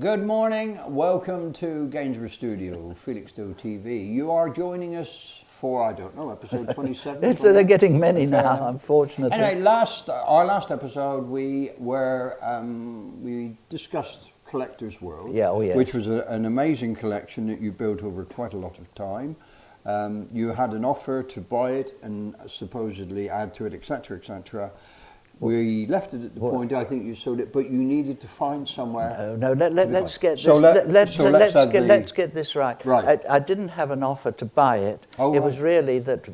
Good morning, welcome to Gainsborough Studio, Felixstowe TV. You are joining us for, I don't know, episode 27? So they're getting many now, unfortunately. Anyway, our last episode we discussed Collector's World, which was an amazing collection that you built over quite a lot of time. You had an offer to buy it and supposedly add to it, etc., etc. We left it at the point, I think you sold it, but you needed to find somewhere. Let's get this right. Right. I didn't have an offer to buy it. Oh, it was really that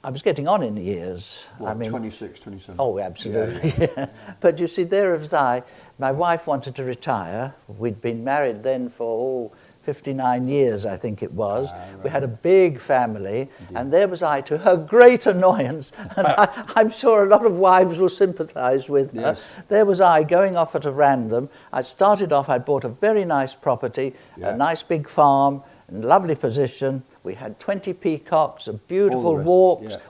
I was getting on in years. What, I mean, 26, 27? Oh, absolutely. Yeah. But you see, there was my wife wanted to retire. We'd been married then for 59 years, I think it was. Right. We had a big family, and there was I, to her great annoyance, and I'm sure a lot of wives will sympathise with her. Yes. There was I going off at a random. I started off, I bought a very nice property, a nice big farm, in a lovely position. We had 20 peacocks, a beautiful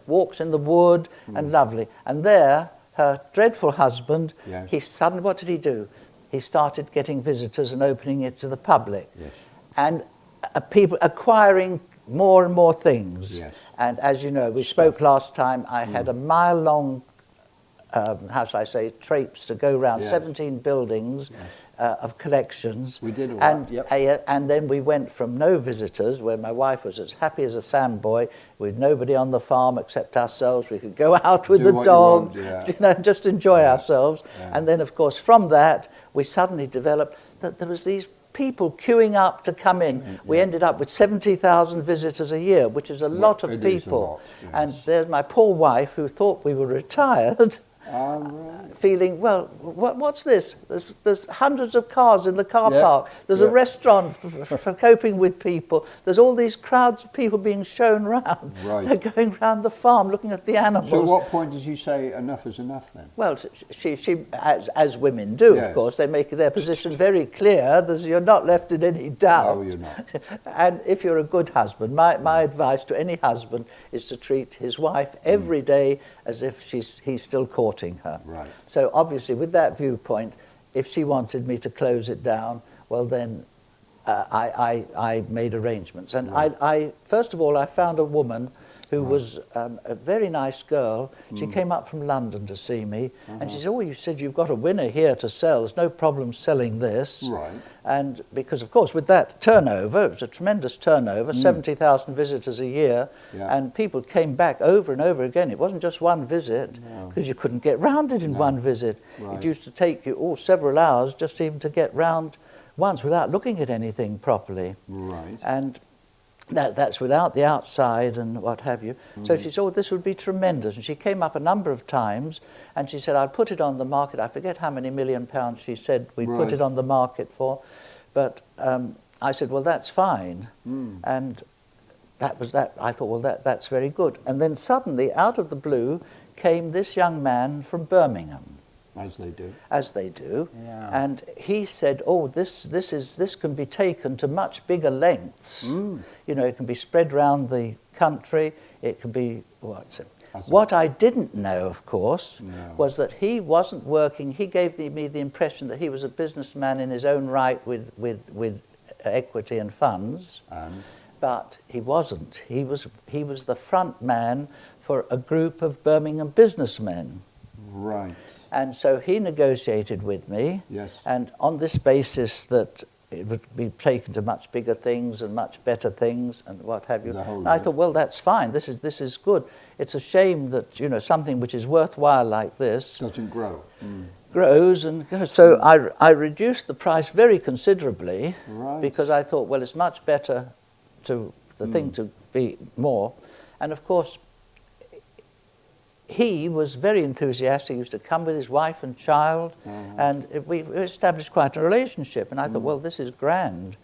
walks in the wood, and lovely. And there, her dreadful husband, he suddenly, what did he do? He started getting visitors and opening it to the public. Yes. And people acquiring more and more things. Yes. And as you know, we spoke last time, I had a mile-long, how shall I say, traipse to go around 17 buildings of collections. We did all and, that, and then we went from no visitors, where my wife was as happy as a sandboy, with nobody on the farm except ourselves. We could go out with the dog, just enjoy ourselves. Yeah. And then, of course, from that, we suddenly developed that there was these people queuing up to come in. We ended up with 70,000 visitors a year, which is a lot of people. And there's my poor wife, who thought we were retired, feeling, well, what's this? There's hundreds of cars in the car park. There's a restaurant for coping with people. There's all these crowds of people being shown round. Right. They're going round the farm looking at the animals. So at what point did you say enough is enough then? Well, she as women do, of course, they make their position very clear. You're not left in any doubt. No, you're not. And if you're a good husband, my advice to any husband is to treat his wife every day as if he's still courting her. Right. So obviously, with that viewpoint, if she wanted me to close it down, well then, I made arrangements. And I first of all, I found a woman who was a very nice girl. She came up from London to see me, and she said, "Oh, you said you've got a winner here to sell. There's no problem selling this." Right. And because, of course, with that turnover, it was a tremendous turnover, 70,000 visitors a year, and people came back over and over again. It wasn't just one visit, because you couldn't get round it in one visit. It used to take you several hours just even to get round once without looking at anything properly. Right. And that's without the outside and what have you. So she said, "Oh, this would be tremendous." And she came up a number of times, and she said, "I'll put it on the market." I forget how many £1 million she said we'd put it on the market for. But I said, "Well, that's fine." And that was that. I thought, well, that's very good. And then suddenly, out of the blue, came this young man from Birmingham. As they do. As they do. Yeah. And he said, "Oh, this can be taken to much bigger lengths. You know, it can be spread around the country. It can be..." What I didn't know, of course, was that he wasn't working. He gave me the impression that he was a businessman in his own right with equity and funds. But he wasn't. He was the front man for a group of Birmingham businessmen. Right. And so he negotiated with me, and on this basis that it would be taken to much bigger things and much better things and what have you. And I thought, well, that's fine. This is good. It's a shame that, you know, something which is worthwhile like this doesn't grow. Grows, and so I reduced the price very considerably because I thought, well, it's much better the thing to be more. And of course, he was very enthusiastic. He used to come with his wife and child, and we established quite a relationship. And I thought, well, this is grand.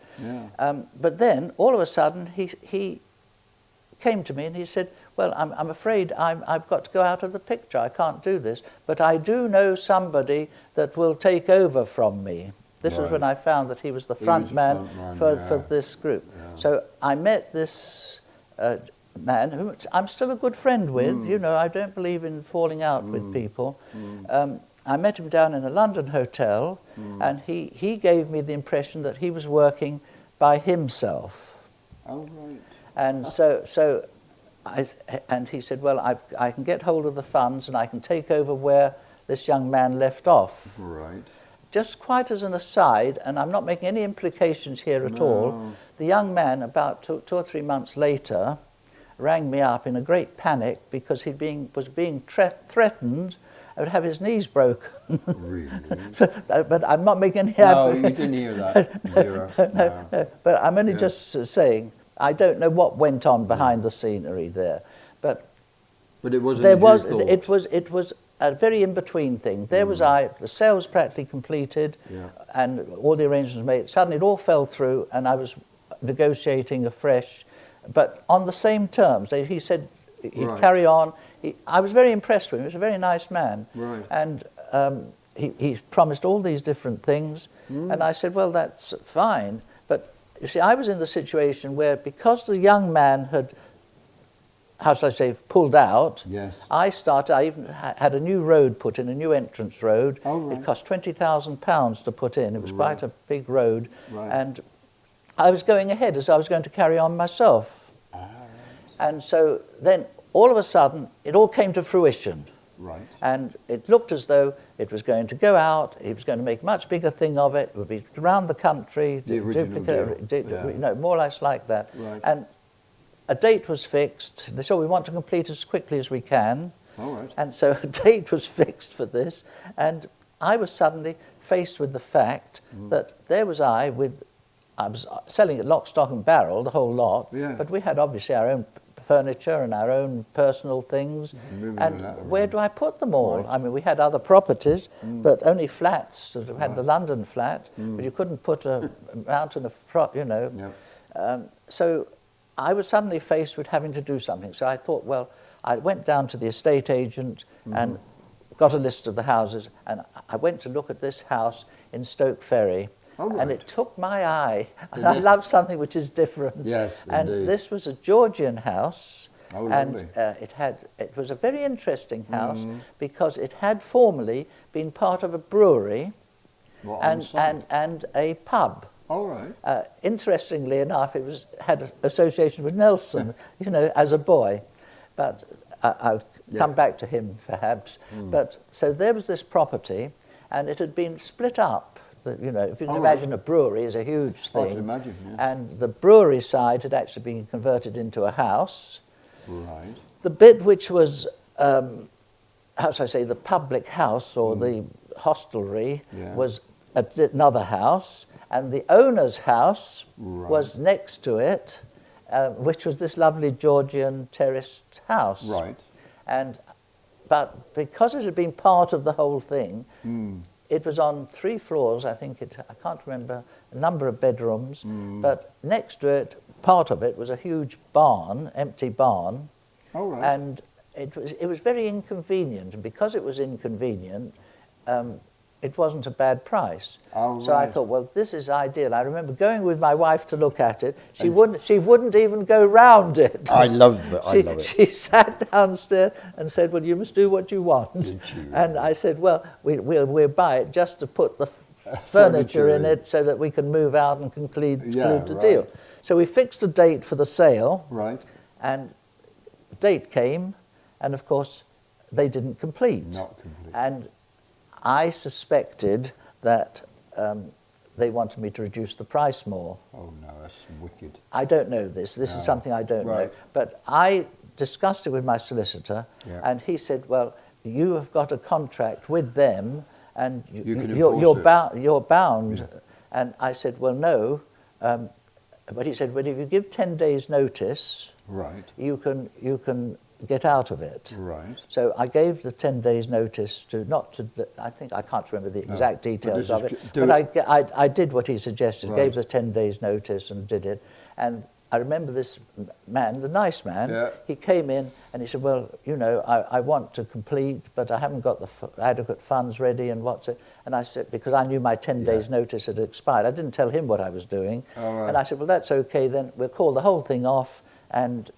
But then, all of a sudden, he came to me and he said, "Well, I'm afraid I've got to go out of the picture. I can't do this. But I do know somebody that will take over from me." This was when I found that he was the front man for this group. So I met this man who I'm still a good friend with. You know, I don't believe in falling out with people. I met him down in a London hotel, and he gave me the impression that he was working by himself. Oh, right. And and he said, well, I can get hold of the funds and I can take over where this young man left off. Right. Just quite as an aside, and I'm not making any implications here at all, the young man about 2 or 3 months later rang me up in a great panic because was being threatened. I would have his knees broken. Really? But I'm not making any... No, you didn't hear that. Zero. No. But I'm only just saying, I don't know what went on behind the scenery there. But it wasn't as you thought. It was a very in-between thing. There was the sale was practically completed, and all the arrangements made. Suddenly it all fell through, and I was negotiating afresh, but on the same terms. He said he'd carry on. I was very impressed with him. He was a very nice man. Right. And he promised all these different things. And I said, well, that's fine. But you see, I was in the situation where, because the young man had, how shall I say, pulled out, I even had a new road put in, a new entrance road. Oh, right. It cost £20,000 to put in. It was quite a big road. Right. And I was going ahead as I was going to carry on myself. And so then, all of a sudden, it all came to fruition. Right. And it looked as though it was going to go out. He was going to make a much bigger thing of it. It would be around the country. The original deal. More or less like that. Right. And a date was fixed. They said, we want to complete as quickly as we can. All right. And so a date was fixed for this. And I was suddenly faced with the fact that there was I was selling it lock, stock and barrel, the whole lot. Yeah. But we had obviously our own furniture and our own personal things, and where do I put them all? Right. I mean, we had other properties, but only flats. So we had the London flat, but you couldn't put a mountain of so I was suddenly faced with having to do something. So I thought, well, I went down to the estate agent and got a list of the houses, and I went to look at this house in Stoke Ferry. Oh, right. And it took my eye. I love something which is different. Yes, and indeed. This was a Georgian house. Oh, and lovely. It was a very interesting house because it had formerly been part of a brewery and a pub. All right. Interestingly enough, it had an association with Nelson, as a boy. But I'll come back to him perhaps. But so there was this property, and it had been split up. If you can imagine, a brewery is a huge thing. I can imagine, And the brewery side had actually been converted into a house. Right. The bit which was, how shall I say, the public house or the hostelry was another house, and the owner's house was next to it, which was this lovely Georgian terraced house. Right. But because it had been part of the whole thing, it was on 3 floors, I can't remember, a number of bedrooms, but next to it, part of it was a huge barn, empty barn. Oh, right. And it was very inconvenient, and because it was inconvenient, it wasn't a bad price. Oh, so I thought, well, this is ideal. I remember going with my wife to look at it. She wouldn't even go round it. I love that. I love it. She sat downstairs and said, well, you must do what you want. Did she? And I said, well, we'll buy it just to put the furniture in it so that we can move out and conclude the deal. So we fixed a date for the sale. Right. And the date came, and of course, they didn't complete. Not complete. And I suspected that they wanted me to reduce the price more. Oh, no, that's wicked. I don't know this. This is something I don't know. But I discussed it with my solicitor, and he said, well, you have got a contract with them, and you're bound. And I said, well, no. But he said, well, if you give 10 days notice, you can get out of it. Right. So I gave the 10 days notice I can't remember the exact details of it, but I did what he suggested, gave the 10 days notice and did it. And I remember this man, the nice man, he came in and he said, well, I want to complete, but I haven't got the adequate funds ready, and what's it? And I said, because I knew my 10 days notice had expired. I didn't tell him what I was doing. And I said, well, that's okay, then we'll call the whole thing off, and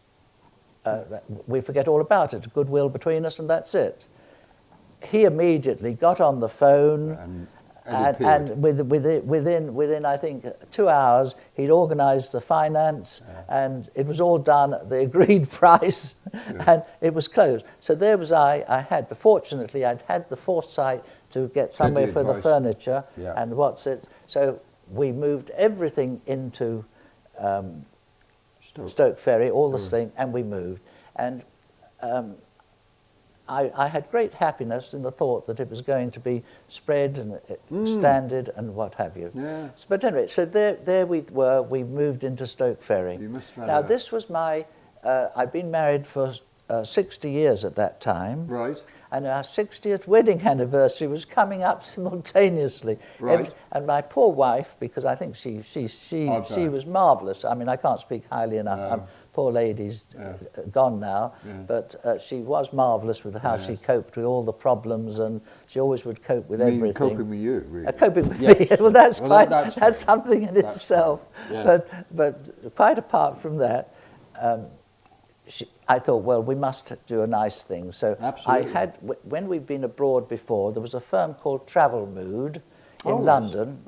we forget all about it, goodwill between us, and that's it. he immediately got on the phone, and within I think 2 hours he'd organised the finance, and it was all done at the agreed price, and it was closed. So there was but fortunately I'd had the foresight to get somewhere for the furniture and so we moved everything into Stoke Ferry, all the thing, and we moved. And I had great happiness in the thought that it was going to be spread and extended and what have you. Yeah. But anyway, so there we were. We moved into Stoke Ferry. You must have now this was my. I'd been married for 60 years at that time. Right. And our 60th wedding anniversary was coming up simultaneously. Right. And my poor wife, because I think she was marvellous. I mean, I can't speak highly enough. No. Poor lady's gone now, but she was marvellous with how she coped with all the problems, and she always would cope with everything. Coping with you, really? Coping with me. Well, that's something in itself. Yeah. But quite apart from that, I thought, well, we must do a nice thing. So Absolutely. When we'd been abroad before, there was a firm called Travel Mood in London.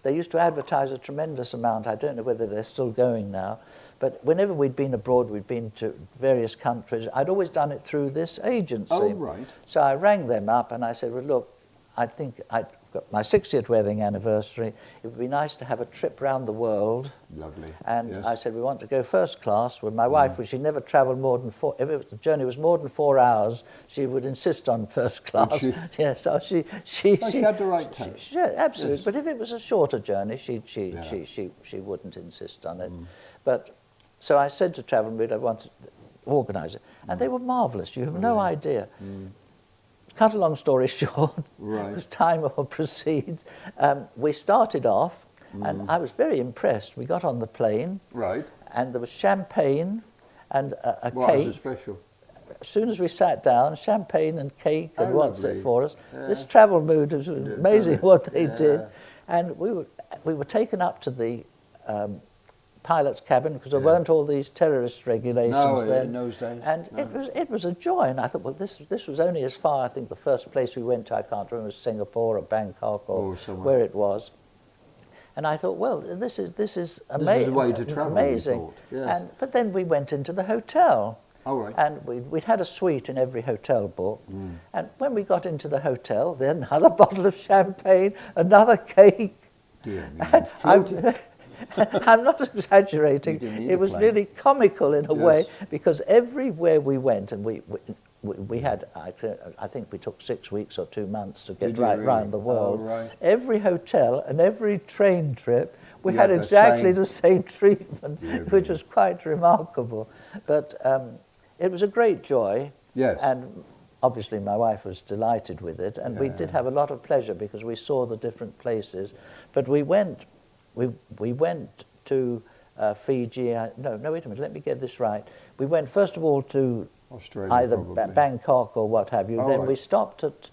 They used to advertise a tremendous amount. I don't know whether they're still going now. But whenever we'd been abroad, we'd been to various countries. I'd always done it through this agency. Oh, right. So I rang them up and I said, well, look, I think I've got my 60th wedding anniversary. It would be nice to have a trip around the world. Lovely. And I said, we want to go first class. Well, my wife, she never travelled more than if the journey was more than 4 hours, she would insist on first class. Yeah, so she had the right taste. Yeah, absolutely. Yes. But if it was a shorter journey, she wouldn't insist on it. But so I said to Travel Mood, I want to organise it. And they were marvellous. You have no idea. Cut a long story short, as time proceeds, we started off, and I was very impressed. We got on the plane, and there was champagne and a cake. What was it special? As soon as we sat down, champagne and cake and what's it for us. This Travel Mood was amazing what they did. And we were taken up to the pilot's cabin because there weren't all these terrorist regulations then. In those days. And it was a joy. And I thought, well, this was only as far. I think the first place we went to, I can't remember, was Singapore or Bangkok or where it was. And I thought, well, this is amazing. This is the way to travel. Amazing. Yes. But then we went into the hotel. Oh, right. And we'd had a suite in every hotel book. And when we got into the hotel, then another bottle of champagne, another cake. Dear me. I'm not exaggerating. It was really comical in a way, because everywhere we went, and we had, I think we took 6 weeks or 2 months to get around the world. Every hotel and every train trip, we had exactly the same treatment, which was quite remarkable. But it was a great joy. Yes. And obviously my wife was delighted with it, and we did have a lot of pleasure because we saw the different places. But we went to Fiji. No, wait a minute. Let me get this right. We went first of all to Australia, either Bangkok or what have you. Then we stopped at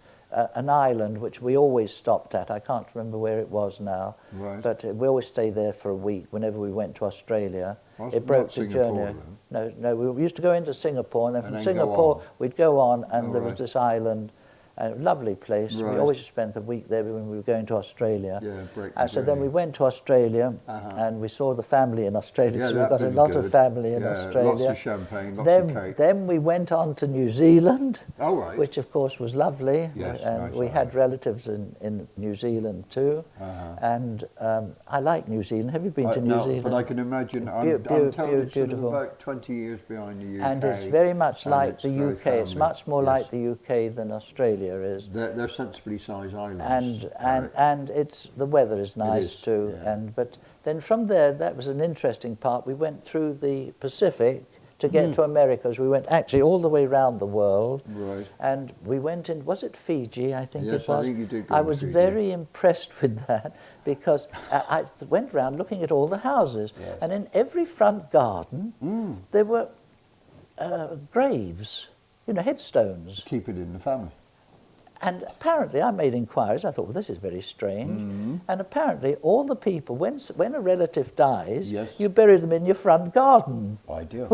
an island which we always stopped at. I can't remember where it was now. Right. But we always stayed there for a week whenever we went to Australia. It broke the journey. No, we used to go into Singapore, and then from Singapore we'd go on, and there was this island. A lovely place. We always spent a week there when we were going to Australia. So then we went to Australia, and we saw the family in Australia. So we got a lot of family in Australia. Lots of champagne, lots of cake. Then we went on to New Zealand, which of course was lovely. And we had relatives in New Zealand too. And I like New Zealand. Have you been to New Zealand? But I can imagine. I'm told it's sort of about 20 years behind the UK. And it's very much like the UK. It's much more like the UK than Australia is. They're sensibly sized islands. And it's the weather is nice too. But then from there, that was an interesting part. We went through the Pacific to get to America. So we went actually all the way around the world. Right. And we went in, was it Fiji? I think it was. Yes, I think you did go I to was Fiji. very impressed with that because I went around looking at all the houses. And in every front garden, there were graves, headstones. Keep it in the family. And apparently, I made inquiries. I thought, well, this is very strange. And apparently, all the people, when a relative dies, you bury them in your front garden. Ideal.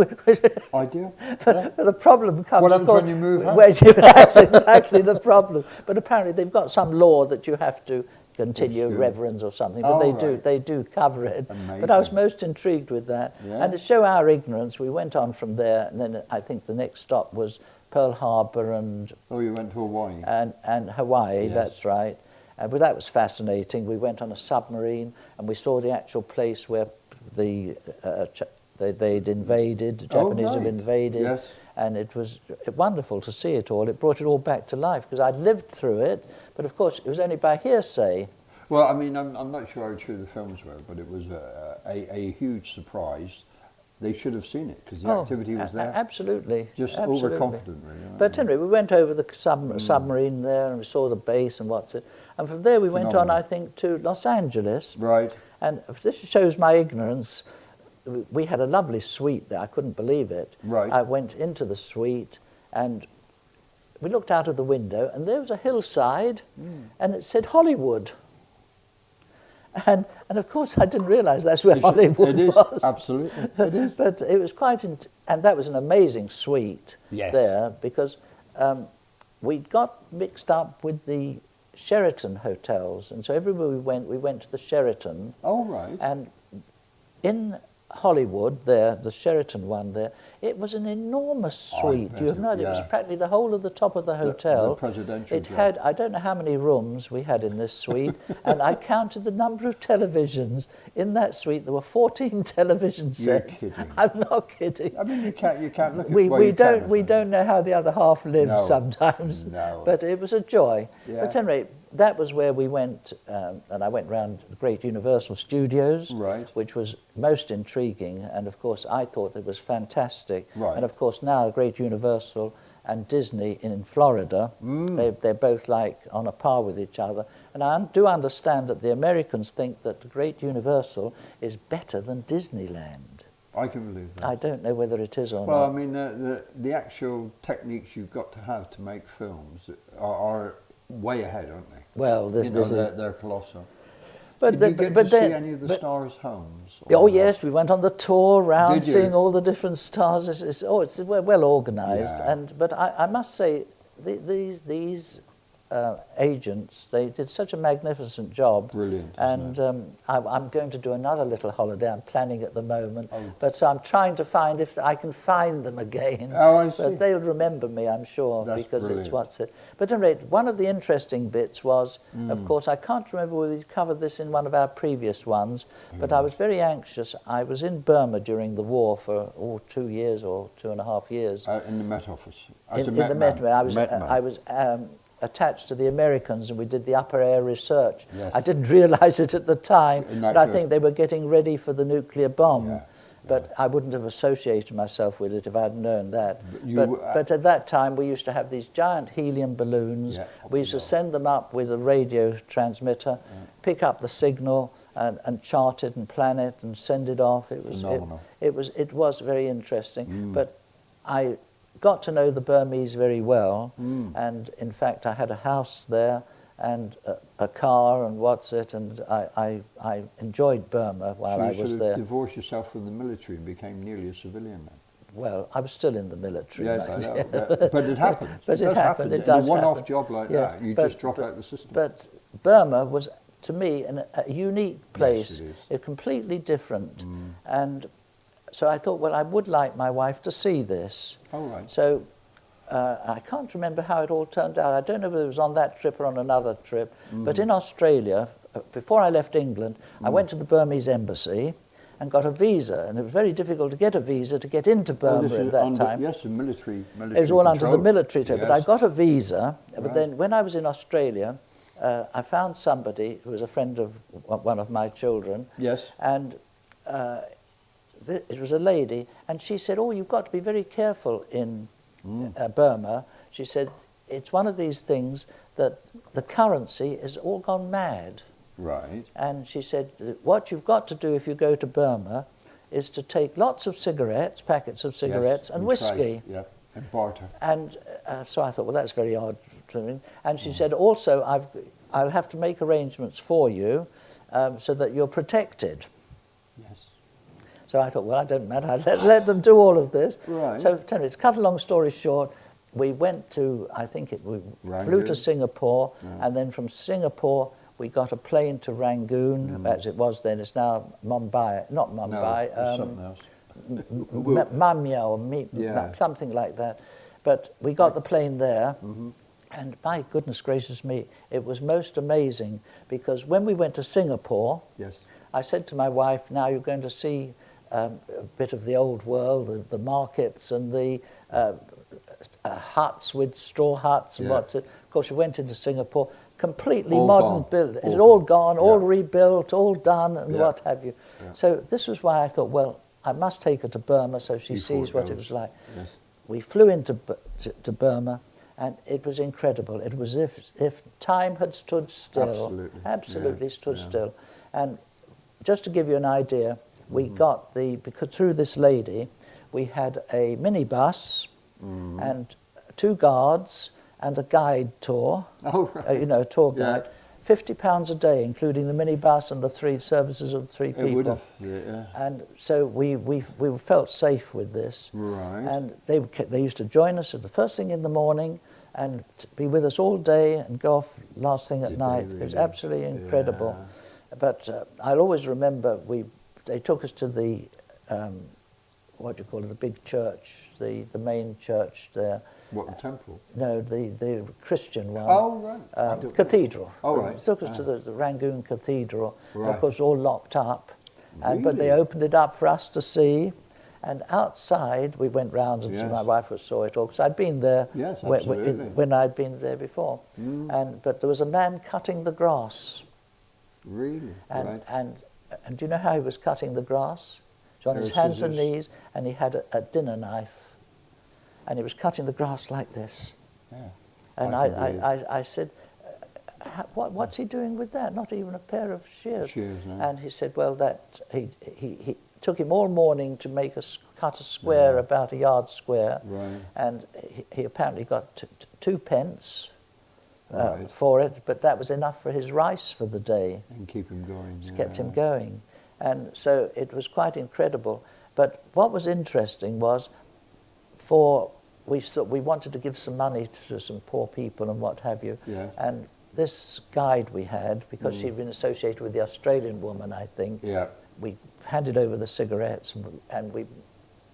Ideal. But the problem comes. What happens when you move house? That's exactly the problem. But apparently, they've got some law that you have to continue reverence or something. But they do cover it. Amazing. But I was most intrigued with that. Yeah. And to show our ignorance, we went on from there. And then I think the next stop was Pearl Harbor and... Oh, you went to Hawaii. And Hawaii, that's right. But that was fascinating. We went on a submarine and we saw the actual place where they'd invaded, the Japanese had invaded. Yes. And it was wonderful to see it all. It brought it all back to life because I'd lived through it, but of course it was only by hearsay. Well, I mean, I'm not sure how true the films were, but it was a huge surprise. They should have seen it because the activity was there. Absolutely. Just overconfident, really. But anyway, we went over the submarine there and we saw the base and what's it. And from there we went on, I think, to Los Angeles. Right. And if this shows my ignorance. We had a lovely suite there. I couldn't believe it. Right. I went into the suite and we looked out of the window and there was a hillside and it said Hollywood. And of course I didn't realise that's where Hollywood was. Absolutely. It is. But it was quite, and that was an amazing suite there because we got mixed up with the Sheraton hotels, and so everywhere we went to the Sheraton. Oh, right. And in Hollywood there, the Sheraton one there, it was an enormous suite. You have no idea. It was practically the whole of the top of the hotel. The presidential It had, I don't know how many rooms we had in this suite, and I counted the number of televisions. In that suite, there were 14 television sets. You're kidding. I'm not kidding. I mean, you can't look at we don't know how the other half lives sometimes. No. But it was a joy. Yeah. But at any rate, that was where we went, and I went round the great Universal Studios, which was most intriguing, and of course I thought it was fantastic. Right. And of course now Great Universal and Disney in Florida, they're both like on a par with each other. And I do understand that the Americans think that the Great Universal is better than Disneyland. I can believe that. I don't know whether it is or not. Well, I mean, the actual techniques you've got to have to make films are way ahead, aren't they? Well, they're colossal. But Did you get to see any of the stars' homes? Oh yes, we went on the tour round, seeing all the different stars. It's well organised, but I must say these agents, they did such a magnificent job. Brilliant. And I'm going to do another little holiday. I'm planning at the moment, but so I'm trying to find if I can find them again. Oh, I see. But they'll remember me, I'm sure, because brilliant. it's what's it. But at any rate, one of the interesting bits was, of course, I can't remember whether we covered this in one of our previous ones, but I was very anxious. I was in Burma during the war for 2 years or 2.5 years. In the Met Office. In the Met. I was attached to the Americans, and we did the upper air research. Yes. I didn't realise it at the time, but I think they were getting ready for the nuclear bomb. Yeah. But I wouldn't have associated myself with it if I'd known that. But at that time, we used to have these giant helium balloons. We used to send them up with a radio transmitter, pick up the signal, and chart it and plan it and send it off. It was very interesting. But I got to know the Burmese very well, and in fact I had a house there and a car and and I enjoyed Burma while I was there. So you sort of divorced yourself from the military and became nearly a civilian then? Well, I was still in the military. Yes, I know. But it happens. But it happened. It does happen. In a one-off job like that, you just drop out the system. But Burma was, to me, a unique place. Yes, it is. It's completely different. And so I thought, well, I would like my wife to see this. Oh, right. So I can't remember how it all turned out. I don't know whether it was on that trip or on another trip. But in Australia, before I left England, I went to the Burmese embassy and got a visa. And it was very difficult to get a visa to get into Burma at that time. Yes, the military It was all under the military. Yes. But I got a visa. But then when I was in Australia, I found somebody who was a friend of one of my children. Yes. And it was a lady, and she said, "Oh, you've got to be very careful in Burma." She said, "It's one of these things that the currency has all gone mad." Right. And she said, "What you've got to do if you go to Burma is to take lots of cigarettes, packets of cigarettes, and whiskey." Yeah, and barter. And so I thought, well, that's very odd And she said, also, I'll have to make arrangements for you so that you're protected. Yes. So I thought, well, I don't matter, let them do all of this. Right. So to cut a long story short, we went to, we flew to Singapore, and then from Singapore we got a plane to Rangoon, as it was then. It's now Mumbai, not Mumbai. No, something else. Mamia or something like that. But we got the plane there, and my goodness gracious me, it was most amazing, because when we went to Singapore, I said to my wife, now you're going to see a bit of the old world, the markets and the huts with straw huts and what's it. Of course, we went into Singapore, completely all modern building. It's all gone, all rebuilt, all done, and what have you. So this was why I thought, well, I must take her to Burma so she sees what it was like. Yes. We flew into to Burma, and it was incredible. It was as if time had stood still. Absolutely stood still. And just to give you an idea, we got because through this lady, we had a minibus and 2 guards and a guide tour, a tour guide. £50 a day, including the minibus and the 3 services of the 3 people. It would have, And so we felt safe with this. Right. And they used to join us at the first thing in the morning and be with us all day and go off last thing at night. Really? It was absolutely incredible. Yeah. But I'll always remember they took us to the what do you call it? The big church, the main church there. What, the temple? No, the Christian one. Oh, right. Cathedral. Oh, right. They took us to the Rangoon Cathedral. Right. And of course, all locked up. But they opened it up for us to see. And outside, we went round and my wife saw it all, because I'd been there when I'd been there before. But there was a man cutting the grass. Really? And do you know how he was cutting the grass? He was on his hands and knees, and he had a dinner knife. And he was cutting the grass like this. Yeah. And I said, what's he doing with that? Not even a pair of shears. No. And he said, well, that he took him all morning to cut a square about a yard square. Right. And he apparently got 2 pence for it, but that was enough for his rice for the day. And keep him going. It kept him going. And so it was quite incredible. But what was interesting was, we wanted to give some money to some poor people and what have you. Yeah. And this guide we had, because she'd been associated with the Australian woman, I think, we handed over the cigarettes, and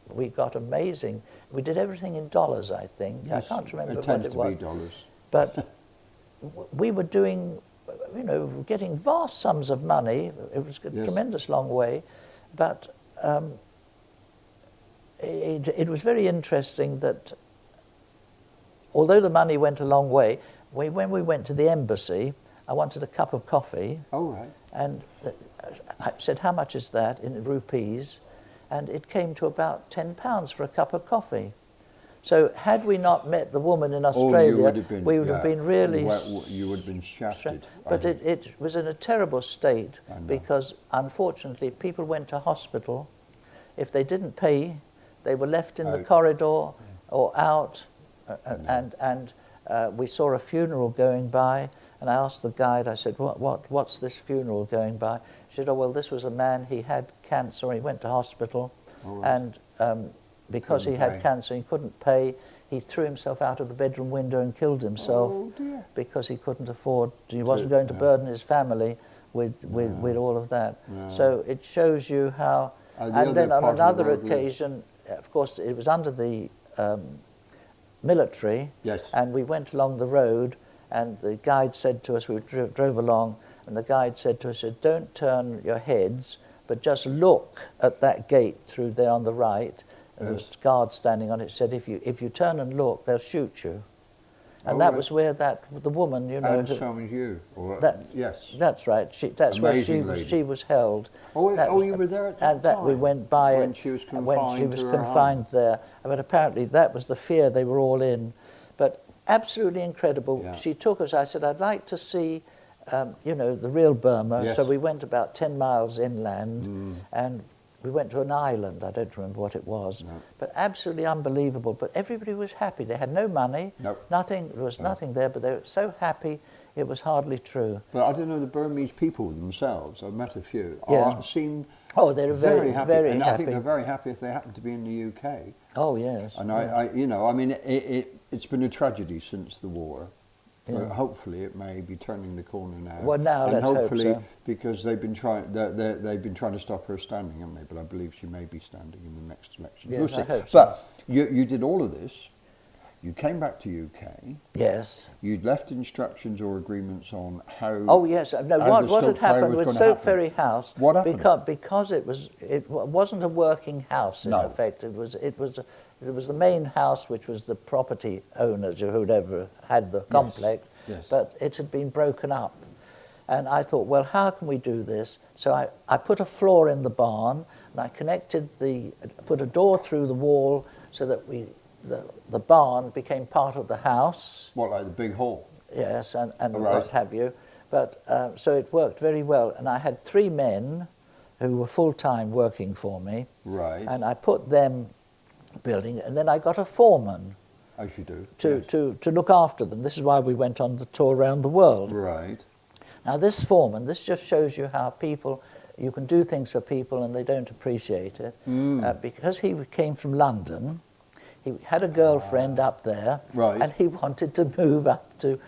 we got amazing. We did everything in dollars, I think. Yes, I can't remember what it was. It tends to be dollars. But we were doing, getting vast sums of money. It was a tremendous long way. But it was very interesting that although the money went a long way, when we went to the embassy, I wanted a cup of coffee. Oh, right. And I said, how much is that in rupees? And it came to about £10 for a cup of coffee. So had we not met the woman in Australia, we would have been really... You would have been shafted. But it was in a terrible state, because unfortunately if people went to hospital, if they didn't pay, they were left in the corridor or out, and we saw a funeral going by, and I asked the guide, I said, what's this funeral going by? She said, oh, well, this was a man, he had cancer, he went to hospital, and because he had cancer, he couldn't pay, he threw himself out of the bedroom window and killed himself because he couldn't afford, he wasn't going to burden his family with all of that. So it shows you how, and then on another occasion, of course, it was under the military, and we went along the road, and the guide said to us, we drove along, and the guide said to us, don't turn your heads, but just look at that gate through there on the right, and there was guards standing on it, said, if you turn and look, they'll shoot you. And that was where the woman, And so was you. That's right. That's where she was held. You were there at that time? And that we went by when she was confined there. But apparently that was the fear they were all in. But absolutely incredible. Yeah. She took us. I said, I'd like to see, the real Burma. Yes. So we went about 10 miles inland, and we went to an island, I don't remember what it was, but absolutely unbelievable. But everybody was happy. They had no money, nothing, there was nothing there, but they were so happy it was hardly true. But I don't know, the Burmese people themselves, I've met a few, seem they're very happy. And I think they're very happy if they happen to be in the UK. Oh, yes. And I you know, I mean, it's been a tragedy since the war. But hopefully it may be turning the corner now. Well, now and let's hopefully, hope so. because they've been trying to stop her standing, haven't they? But I believe she may be standing in the next election. Yes, We'll see. I hope so. But you did all of this. You came back to UK. Yes. You'd left instructions or agreements on how. Oh yes. No. What had happened with Stoke Ferry House? What happened? Because it wasn't a working house in effect. It was the main house, which was the property owners or whoever had the complex. Yes. But it had been broken up, and I thought, well, how can we do this? So I put a floor in the barn, and I put a door through the wall so that the barn became part of the house. What, like the big hall? Yes, and what have you. But so it worked very well, and I had 3 men who were full-time working for me. Right. And I put them building, and then I got a foreman. As you do. To look after them. This is why we went on the tour around the world. Right. Now this foreman, this just shows you how you can do things for people and they don't appreciate it. Because he came from London, he had a girlfriend up there, and he wanted to move up to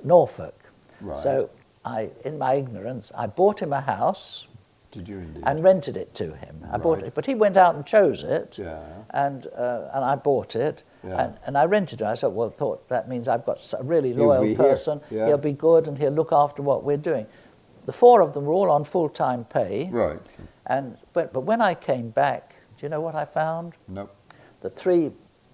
Norfolk. Right. So in my ignorance, I bought him a house. Did you indeed? And rented it to him. I bought it, but he went out and chose it. Yeah. And I bought it. Yeah. And I rented it. I thought that means I've got a really loyal person. Yeah. He'll be good and he'll look after what we're doing. The 4 of them were all on full-time pay. Right. But when I came back, do you know what I found? Nope. The 3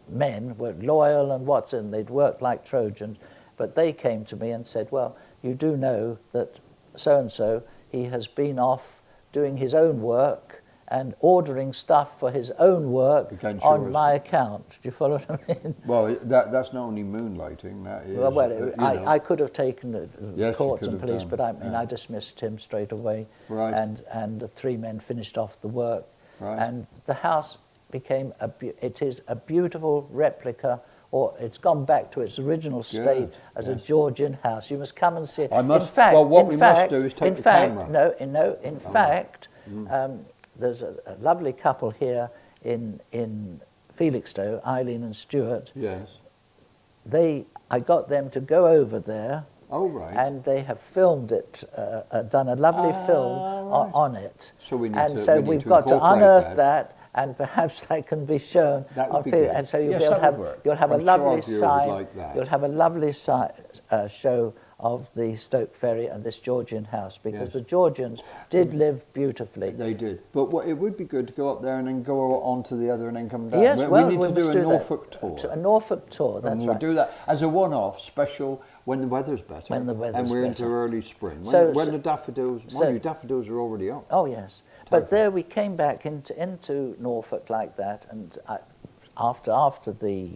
men were loyal and they'd worked like Trojans, but they came to me and said, well, you do know that so-and-so, he has been off doing his own work and ordering stuff for his own work on my account. Do you follow what I mean? Well, that's not only moonlighting, that is... Well, I could have taken the courts and police, but I dismissed him straight away. Right. And the 3 men finished off the work. Right. And the house became it is a beautiful replica, or it's gone back to its original state as a Georgian house. You must come and see it. In fact, must do is take the camera. In fact, there's a lovely couple here in Felixstowe, Eileen and Stuart. Yes. I got them to go over there. Oh, right. And they have filmed it, done a lovely film on it. So we need we've got to unearth that, and perhaps that can be shown. That would be good. And so you'll have a lovely sight. You'll have a lovely show of the Stoke Ferry and this Georgian house, because the Georgians did live beautifully. They did. But it would be good to go up there and then go on to the other and then come down. Yes, we need to do a Norfolk tour. A Norfolk tour, that's right. We'll do that as a one-off special when the weather's better. When the weather's and we're better. into early spring. When the daffodils, daffodils are already up. Oh, yes. But there we came back into Norfolk like that, and after the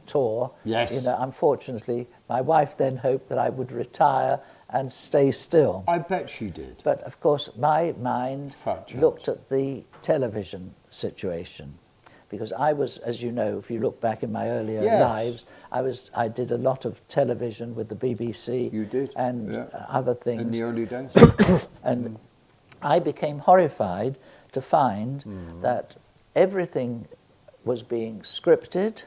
tour, unfortunately, my wife then hoped that I would retire and stay still. I bet she did. But of course, my mind looked at the television situation, because I was, as you know, if you look back in my earlier lives, I did a lot of television with the BBC. You did, and other things in the early days. And I became horrified to find that everything was being scripted,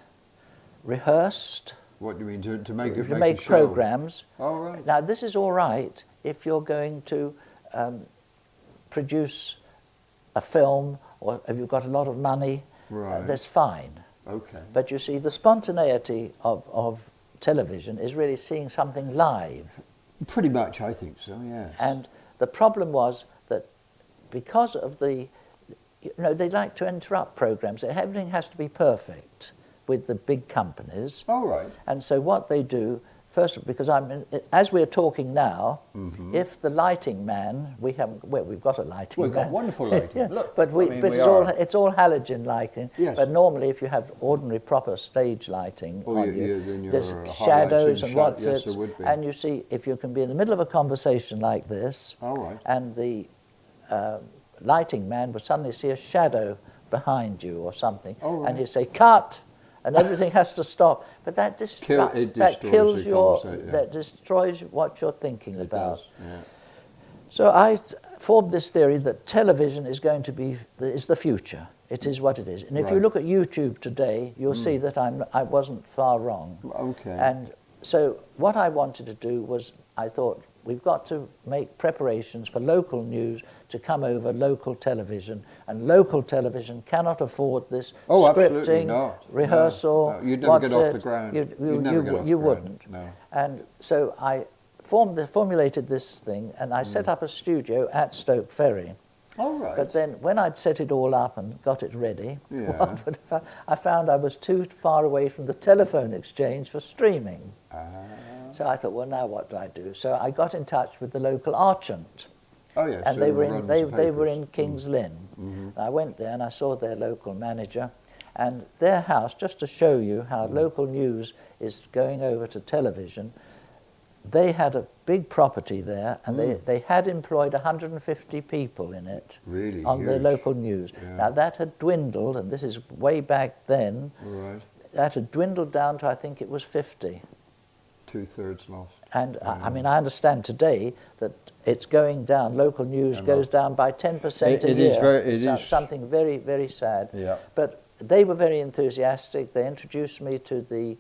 rehearsed. What do you mean, to make make programs? Oh, right. Now, this is all right if you're going to produce a film, or if you've got a lot of money, that's fine. Okay. But you see, the spontaneity of television is really seeing something live. Pretty much, I think so, yes. And the problem was that because of they like to interrupt programs. Everything has to be perfect with the big companies. Oh, right. And so what they do, first, because as we're talking now, if the lighting man, we've got a lighting man. We've got wonderful lighting. Look, but it's all halogen lighting. Yes. But normally, if you have ordinary proper stage lighting then there's shadows and what's it. Yes, would be. And you see, if you can be in the middle of a conversation like this, all right. and the lighting man would suddenly see a shadow behind you or something, right. and he'd say, "Cut!" and everything has to stop. But that kills that destroys what you're thinking about. Does, yeah. So I formed this theory that television is going to be the future. It is what it is. And if you look at YouTube today, you'll see that I wasn't far wrong. Okay. And so what I wanted to do was, I thought, we've got to make preparations for local news to come over local television, and local television cannot afford this scripting, rehearsal. No. You'd never get off the ground. You wouldn't. No. And so I formulated this thing, and I set up a studio at Stoke Ferry. All right. But then when I'd set it all up and got it ready, I found I was too far away from the telephone exchange for streaming. So I thought, well, now what do I do? So I got in touch with the local Archant. Oh, yes. And they were in King's Lynn. Mm-hmm. I went there and I saw their local manager, and their house, just to show you how local news is going over to television, they had a big property there, and they had employed 150 people in it. Really on huge. their local news. Yeah. Now that had dwindled, and this is way back then. Right. That had dwindled down to, I think it was 50. 2/3 lost. And I mean, I understand today that it's going down. Local news goes down by 10% a year. It is something very, very sad. Yeah. But they were very enthusiastic. They introduced me to the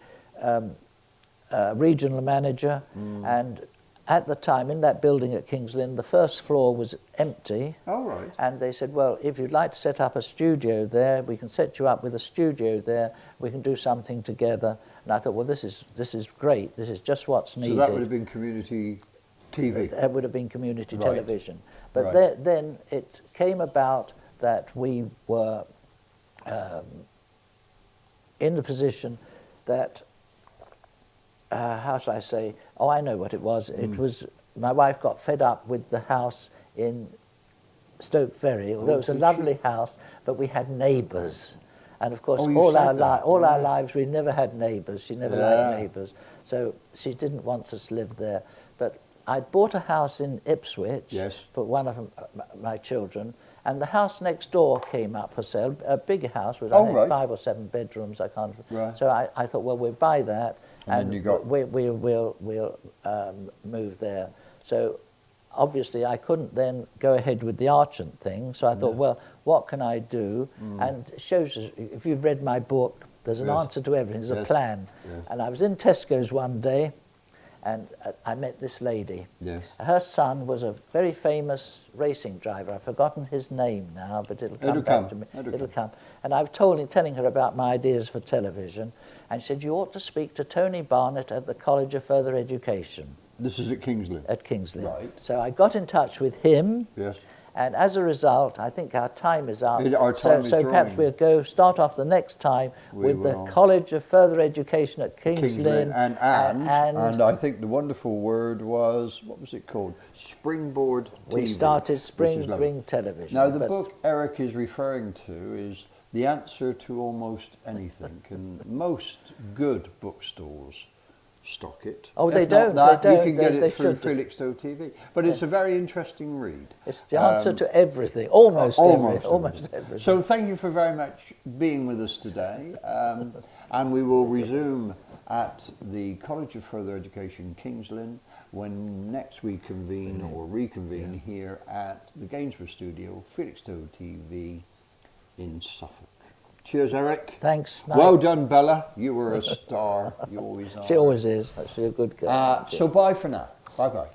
regional manager, and at the time, in that building at King's Lynn, the first floor was empty. Oh, right. And they said, well, if you'd like to set up a studio there, we can set you up with a studio there. We can do something together. And I thought, well, this is great. This is just what's needed. So that would have been community TV? That would have been community television. But then it came about that we were in the position that, how shall I say, oh, I know what it was. It was, my wife got fed up with the house in Stoke Ferry, although it was a lovely house, but we had neighbours. And of course, all our lives, we never had neighbours. She never liked neighbours. So she didn't want us to live there. But I'd bought a house in Ipswich for one of my children, and the house next door came up for sale, a bigger house with I think 5 or 7 bedrooms, I can't remember. So I thought, well, we'll buy that, and we'll move there. So obviously I couldn't then go ahead with the Archant thing, so I thought, well, what can I do? And it shows, if you've read my book, there's an answer to everything, there's a plan. And I was in Tesco's one day, and I met this lady. Her son was a very famous racing driver. I've forgotten his name now, but it'll come back to me. It'll come. And I was telling her about my ideas for television, and she said, you ought to speak to Tony Barnett at the College of Further Education. This is at King's Lynn? At King's Lynn. Right. So I got in touch with him. Yes. And as a result, I think our time is up. So perhaps we'll start off the next time with the College of Further Education at King's Lynn. And I think the wonderful word was, what was it called? Springboard TV. We started Spring Television. Now, the book Eric is referring to is the answer to almost anything, and most good bookstores stock it. Oh, they don't. You can get it through Felixstowe TV. But it's a very interesting read. It's the answer to everything, almost everything. So thank you for very much being with us today. And we will resume at the College of Further Education, King's Lynn, when next we convene or reconvene here at the Gainsborough Studio, Felixstowe TV in Suffolk. Cheers, Eric. Thanks, Mike. Well done, Bella. You were a star. You always are. She always is. She's a good girl. So bye for now. Bye-bye.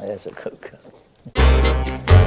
Yes, a good girl.